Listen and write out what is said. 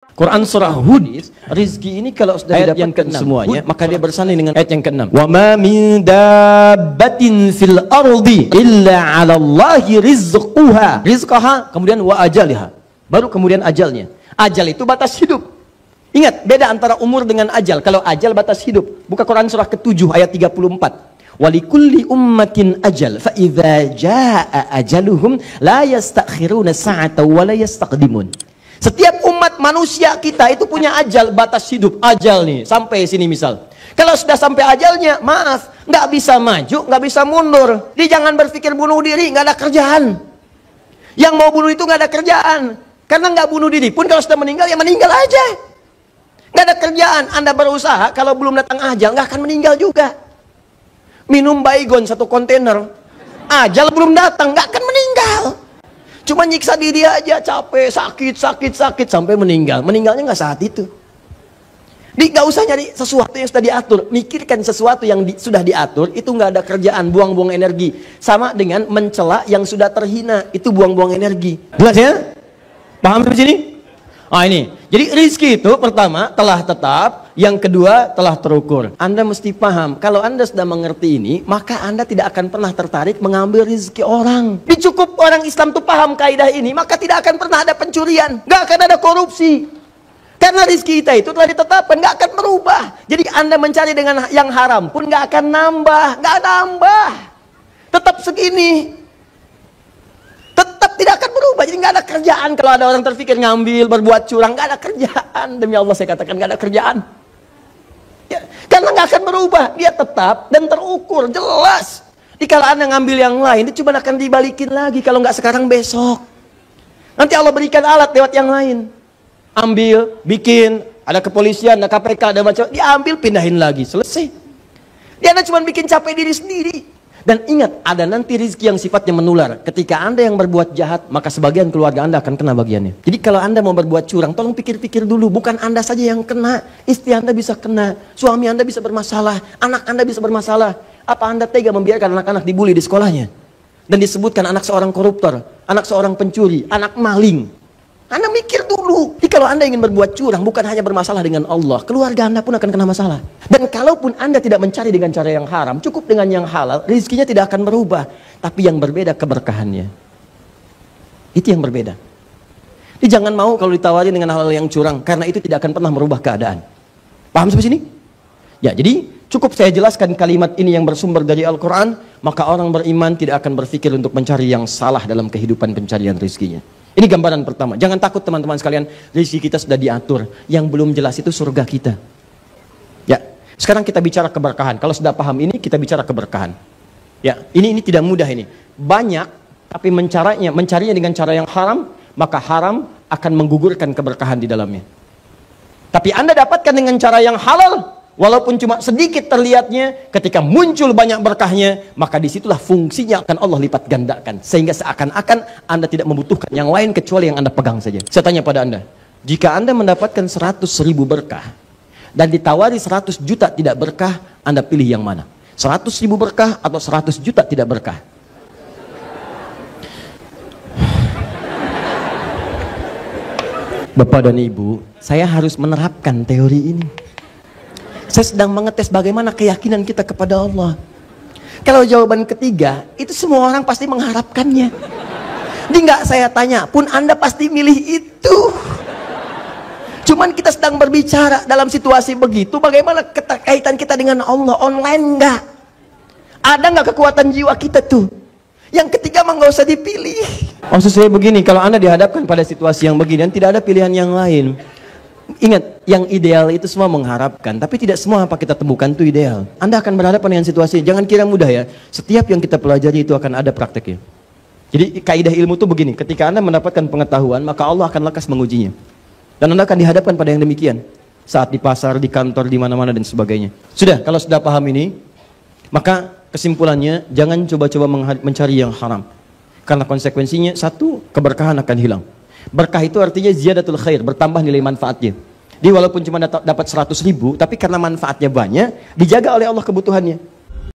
Quran surah Hud, rizki ini kalau sudah ayat yang ke-6 semuanya, maka dia bersanding dengan ayat yang ke-6. Wa ma min dabbatin fil ardi illa 'ala Allahi rizquha. Rizqaha, kemudian wa ajaliha. Baru kemudian ajalnya. Ajal itu batas hidup. Ingat, beda antara umur dengan ajal. Kalau ajal batas hidup. Buka Quran surah ke-7 ayat 34. Walikulli ummatin ajal fa idza jaa ajaluhum la yastakhiruna sa'atan wa la yastaqdimun. Setiap umat manusia kita itu punya ajal, batas hidup. Ajal nih, sampai sini misal. Kalau sudah sampai ajalnya, maaf, nggak bisa maju, nggak bisa mundur. Jadi jangan berpikir bunuh diri, nggak ada kerjaan. Yang mau bunuh itu nggak ada kerjaan. Karena nggak bunuh diri pun kalau sudah meninggal, ya meninggal aja. Nggak ada kerjaan. Anda berusaha, kalau belum datang ajal, nggak akan meninggal juga. Minum Baygon 1 kontainer, ajal belum datang, nggak akan meninggal. Cuma nyiksa diri aja, capek, sakit, sampai meninggal. Meninggalnya nggak saat itu. Nggak usah nyari sesuatu yang sudah diatur. Mikirkan sesuatu yang sudah diatur, itu nggak ada kerjaan, buang-buang energi. Sama dengan mencela yang sudah terhina, itu buang-buang energi. Jelas ya? Paham sampai sini? Ah ini, jadi rizki itu pertama telah tetap, yang kedua telah terukur. Anda mesti paham, kalau Anda sudah mengerti ini, maka Anda tidak akan pernah tertarik mengambil rizki orang. Cukup orang Islam itu paham kaidah ini, maka tidak akan pernah ada pencurian, nggak akan ada korupsi. Karena rizki kita itu telah ditetapkan, nggak akan berubah. Jadi Anda mencari dengan yang haram pun nggak akan nambah, tetap segini. Tetap tidak akan berubah. Jadi nggak ada kerjaan. Kalau ada orang terpikir ngambil, berbuat curang, nggak ada kerjaan. Demi Allah saya katakan nggak ada kerjaan. Ya, karena nggak akan berubah. Dia tetap dan terukur, jelas. Jadi kalau Anda ngambil yang lain, itu cuma akan dibalikin lagi. Kalau nggak sekarang, besok. Nanti Allah berikan alat lewat yang lain. Ambil, bikin, ada kepolisian, ada KPK, ada macam, diambil, pindahin lagi, selesai. Dia cuma bikin capek diri sendiri. Dan ingat, ada nanti rizki yang sifatnya menular. Ketika Anda yang berbuat jahat, maka sebagian keluarga Anda akan kena bagiannya. Jadi kalau Anda mau berbuat curang, tolong pikir-pikir dulu. Bukan Anda saja yang kena. Istri Anda bisa kena. Suami Anda bisa bermasalah. Anak Anda bisa bermasalah. Apa Anda tega membiarkan anak-anak dibully di sekolahnya? Dan disebutkan anak seorang koruptor, anak seorang pencuri, anak maling. Anda mikir dulu. Jadi kalau Anda ingin berbuat curang, bukan hanya bermasalah dengan Allah, keluarga Anda pun akan kena masalah. Dan kalaupun Anda tidak mencari dengan cara yang haram, cukup dengan yang halal, rezekinya tidak akan berubah. Tapi yang berbeda keberkahannya. Itu yang berbeda. Jadi jangan mau kalau ditawari dengan hal yang curang, karena itu tidak akan pernah merubah keadaan. Paham sampai sini? Ya, jadi cukup saya jelaskan kalimat ini yang bersumber dari Al-Quran, maka orang beriman tidak akan berpikir untuk mencari yang salah dalam kehidupan pencarian rezekinya. Ini gambaran pertama. Jangan takut teman-teman sekalian, rezeki kita sudah diatur. Yang belum jelas itu surga kita. Ya, sekarang kita bicara keberkahan. Kalau sudah paham ini, kita bicara keberkahan. Ya, ini tidak mudah ini. Banyak, tapi mencarinya dengan cara yang haram, maka haram akan menggugurkan keberkahan di dalamnya. Tapi Anda dapatkan dengan cara yang halal, walaupun cuma sedikit terlihatnya, ketika muncul banyak berkahnya, maka disitulah fungsinya akan Allah lipat gandakan. Sehingga seakan-akan Anda tidak membutuhkan yang lain kecuali yang Anda pegang saja. Saya tanya pada Anda, jika Anda mendapatkan 100.000 berkah, dan ditawari 100 juta tidak berkah, Anda pilih yang mana? 100.000 berkah atau 100 juta tidak berkah? Bapak dan Ibu, saya harus menerapkan teori ini. Saya sedang mengetes bagaimana keyakinan kita kepada Allah. Kalau jawaban ketiga, itu semua orang pasti mengharapkannya. Jadi nggak saya tanya, pun Anda pasti milih itu. Cuman kita sedang berbicara dalam situasi begitu, bagaimana keterkaitan kita dengan Allah. Online nggak? Ada nggak kekuatan jiwa kita tuh? Yang ketiga mah nggak usah dipilih. Maksud saya begini, kalau Anda dihadapkan pada situasi yang begini, dan tidak ada pilihan yang lain. Ingat, yang ideal itu semua mengharapkan, tapi tidak semua apa kita temukan itu ideal. Anda akan berhadapan dengan situasi, jangan kira mudah ya. Setiap yang kita pelajari itu akan ada prakteknya. Jadi kaidah ilmu itu begini, ketika Anda mendapatkan pengetahuan, maka Allah akan lekas mengujinya. Dan Anda akan dihadapkan pada yang demikian. Saat di pasar, di kantor, di mana-mana dan sebagainya. Sudah, kalau sudah paham ini, maka kesimpulannya, jangan coba-coba mencari yang haram. Karena konsekuensinya, satu, keberkahan akan hilang. Berkah itu artinya ziyadatul khair, bertambah nilai manfaatnya. Jadi walaupun cuma dapat 100.000, tapi karena manfaatnya banyak, dijaga oleh Allah kebutuhannya.